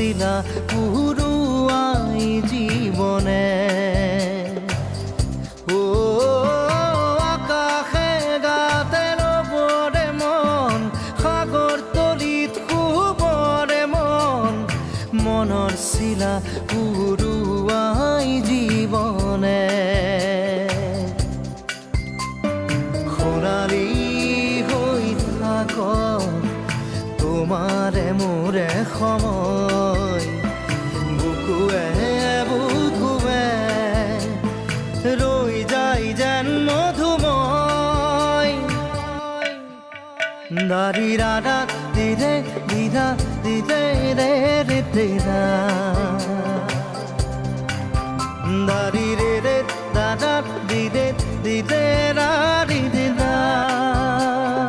চিলা পুৰুৱাই জীৱনে আকাশে গাতে ল'বৰে মন সাগৰ তলিত শুবৰে মন মনৰ চিলা পুৰুৱাই জীৱনে খৰালি হৈ থাক তোমাৰে মোৰে সময় বুকুৱে বুকুৱে ৰৈ যায় যেন মধুময় দাৰি ৰাধা দিদে দিদা দিদে ৰে ৰে দিদা দাৰি ৰে ৰে দাদা দিদে দিদে